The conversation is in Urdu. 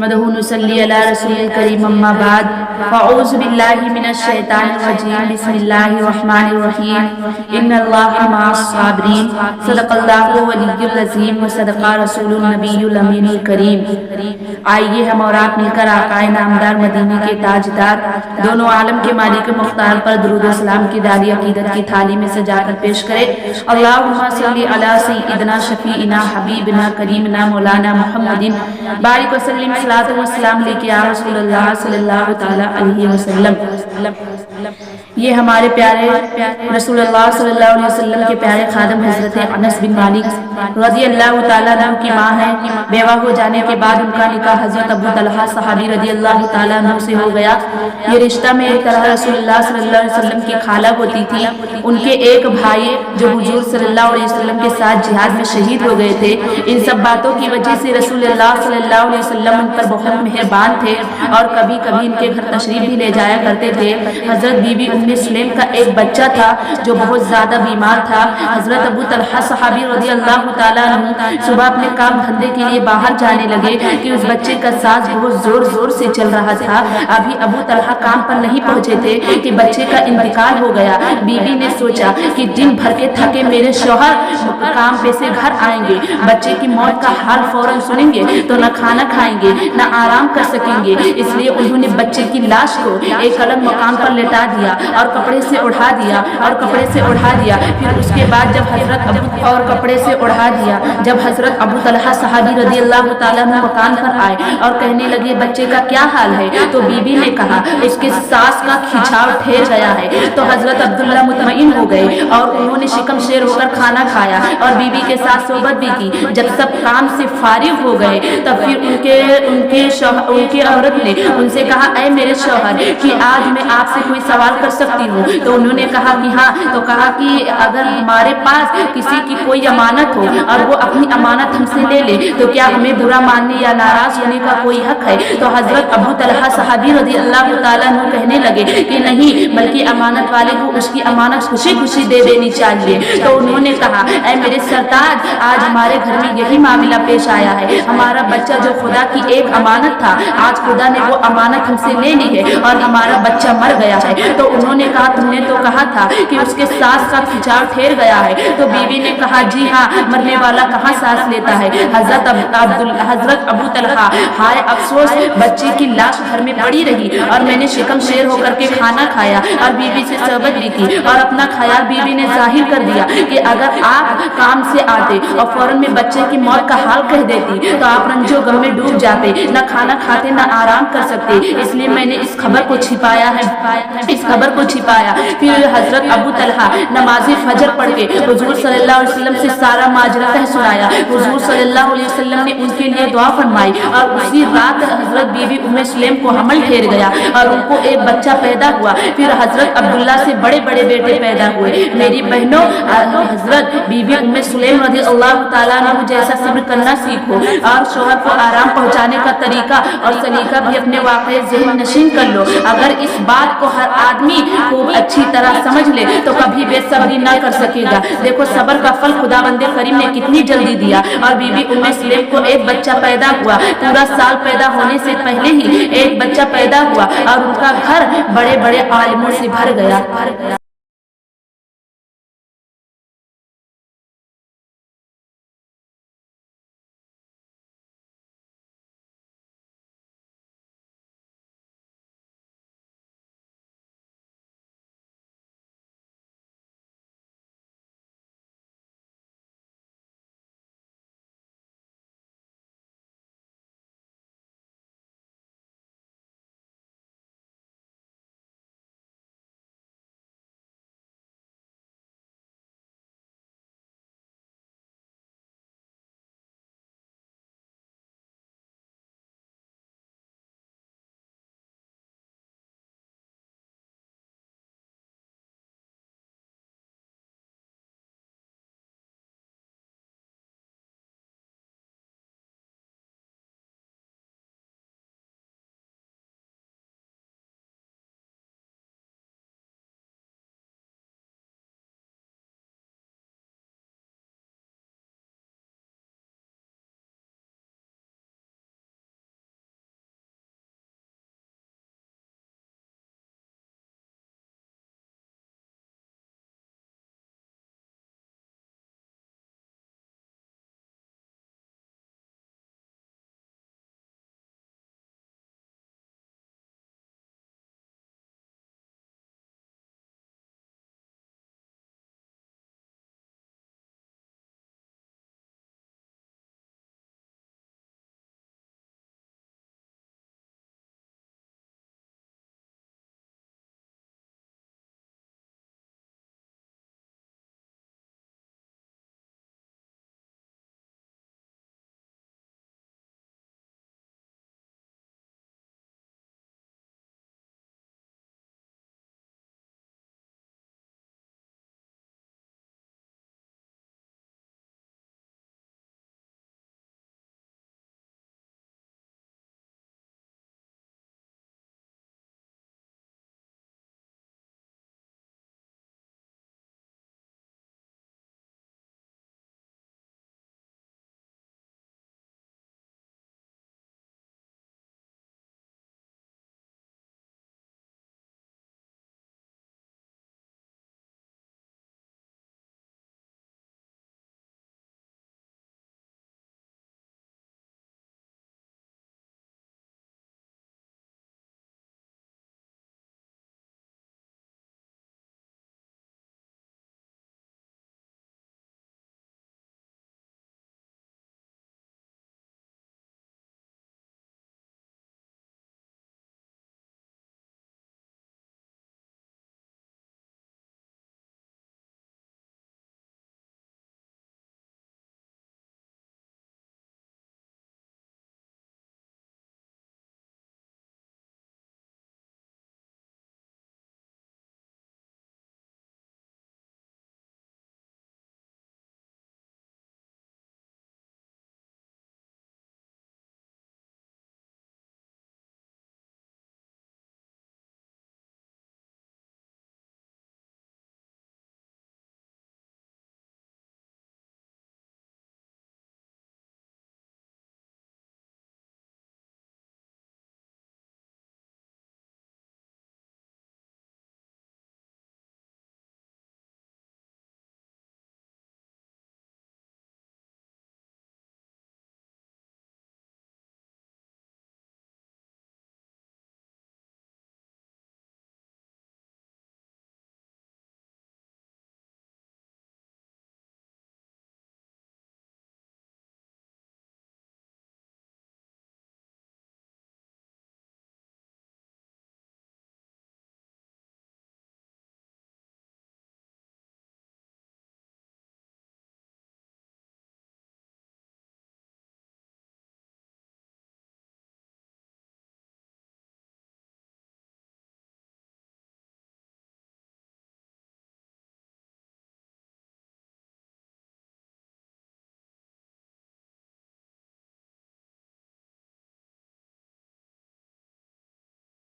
محمد نصلی علی رسول کریم اما بعد فاعوذ باللہ من الشیطان الرجیم بسم اللہ الرحمن الرحیم ان اللہ مع الصابرین صدق اللہ ولی العظیم و صدق رسول النبی الامین الکریم۔ آئیے ہم اور آپ مل کر آقا نامدار مدینے کے تاجدار دونوں عالم کے مالک مختار پر درود و سلام کی داری عقیدت کی تھالی میں سجا کر پیش کرے۔ اللہم صلی علی سیدنا شفیعنا حبیبنا کریمنا مولانا محمد بارک وسلم صلاۃ و سلام لے کے رسول اللہ صلی اللہ تعالی علیہ وسلم۔ یہ ہمارے پیارے رسول اللہ صلی اللہ علیہ وسلم کے پیارے خادم حضرت انس بن مالک رضی اللہ تعالیٰ عنہ کی ماں ہے۔ بیوہ ہو جانے کے بعد ان کا نکاح حضرت ابو طلحہ صحابی رضی اللہ تعالیٰ عنہ سے ہو گیا۔ یہ رشتہ میں ایک طرح رسول اللہ صلی اللہ علیہ وسلم کی خالہ ہوتی تھی۔ ان کے ایک بھائی جو حضور صلی اللہ علیہ وسلم کے ساتھ جہاد میں شہید ہو گئے تھے، ان سب باتوں کی وجہ سے رسول اللہ صلی اللہ علیہ وسلم ان پر بہت مہربان تھے اور کبھی کبھی ان کے گھر تشریف بھی لے جایا کرتے تھے۔ حضرت بی بی ام سلیم کا ایک بچہ تھا جو بہت زیادہ بیمار تھا۔ حضرت ابو طلحہ صحابی رضی اللہ تعالیٰ عنہ صبح اپنے کام دھندے کے لیے باہر جانے لگے کہ اس بچے کا سانس بہت زور زور سے چل رہا تھا۔ ابھی ابو طلحہ کام پر نہیں پہنچے تھے کہ بچے کا انتقال ہو گیا۔ بی بی نے سوچا کہ دن بھر کے تھکے میرے شوہر کام پہ سے گھر آئیں گے، بچے کی موت کا حال فوراً سنیں گے تو نہ کھانا کھائیں گے نہ آرام کر سکیں گے، اس لیے انہوں نے بچے کی لاش کو ایک الگ مقام پر لٹا دیا اور کپڑے سے اڑا دیا پھر اس کے بعد جب حضرت ابو طلحہ صحابی رضی اللہ تعالیٰ عنہ مکان پر آئے اور کہنے لگے بچے کا کیا حال ہے، تو بی بی نے کہا اس کے سانس کا کھچاؤ ٹھہر گیا ہے۔ تو حضرت عبداللہ مطمئن ہو گئے اور انہوں نے شکم شیر ہو کر کھانا کھایا اور بی بی کے ساتھ صحبت بھی کی۔ جب سب کام سے فارغ ہو گئے تب پھر ان کے عورت نے ان سے کہا اے میرے شوہر کہ آج میں آپ سے کوئی سوال کر سکتی ہوں؟ تو انہوں نے کہا کہ ہاں۔ تو کہا کہ اگر ہمارے پاس کسی کی کوئی امانت ہو اور وہ اپنی امانت ہم سے لے لے تو کیا ہمیں برا ماننے یا ناراض ہونے کا کوئی حق ہے؟ تو حضرت ابو طلحہ صحابی رضی اللہ تعالیٰ عنہ کہنے لگے کہ نہیں، بلکہ امانت والے کو اس کی امانت خوشی خوشی دے دینی چاہیے۔ تو انہوں نے کہا اے میرے سرتاج، آج ہمارے گھر میں یہی معاملہ پیش آیا ہے۔ ہمارا بچہ جو خدا کی ایک امانت تھا، آج خدا نے وہ امانت ہم سے لے لی ہے اور ہمارا بچہ مر گیا ہے۔ تو انہوں نے کہا تم نے تو کہا تھا کہ اس کے سانس کا کھچاؤ ٹھہر گیا ہے۔ تو بیوی نے کہا جی ہاں، مرنے والا کہاں سانس لیتا ہے۔ حضرت ابو طلحہ ہائے افسوس، بچے کی لاش گھر میں پڑی رہی اور میں نے شکم شیر ہو کر کے کھانا کھایا اور بیوی سے صحبت بھی کی اور اپنا خیال بیوی نے ظاہر کر دیا کہ اگر آپ کام سے آتے اور فوراً میں بچے کی موت کا حال کہہ دیتی تو آپ رنج و غم میں ڈوب جاتے، نہ کھانا کھاتے نہ آرام کر سکتے، اس لیے میں نے اس خبر کو چھپایا۔ پھر حضرت ابو طلحہ نماز فجر پڑھ کے حضور صلی اللہ علیہ وسلم سے سارا ماجرا کہہ سنایا۔ حضور صلی اللہ علیہ وسلم نے ان کے لیے دعا فرمائی اور اسی رات حضرت بی بی ام سلیم کو حمل ٹھہر گیا اور ان کو ایک بچہ پیدا ہوا۔ پھر حضرت عبداللہ سے بڑے بڑے بیٹے پیدا ہوئے۔ میری بہنوں، حضرت بی بی ام سلیم رضی اللہ تعالیٰ عنہ جیسا صبر کرنا سیکھو اور شوہر کو آرام پہنچانے کا طریقہ اور سلیقہ بھی اپنے واقعی ذہن نشین کر لو۔ اگر اس بات کو ہر آدمی خوب اچھی طرح سمجھ لے تو کبھی بے صبری نہ کر سکے گا۔ دیکھو صبر کا پھل خداوند کریم نے کتنی جلدی دیا اور بی بی ام سلیم کو ایک بچہ پیدا ہوا۔ پورا سال پیدا ہونے سے پہلے ہی ایک بچہ پیدا ہوا اور ان کا گھر بڑے بڑے عالموں سے بھر گیا۔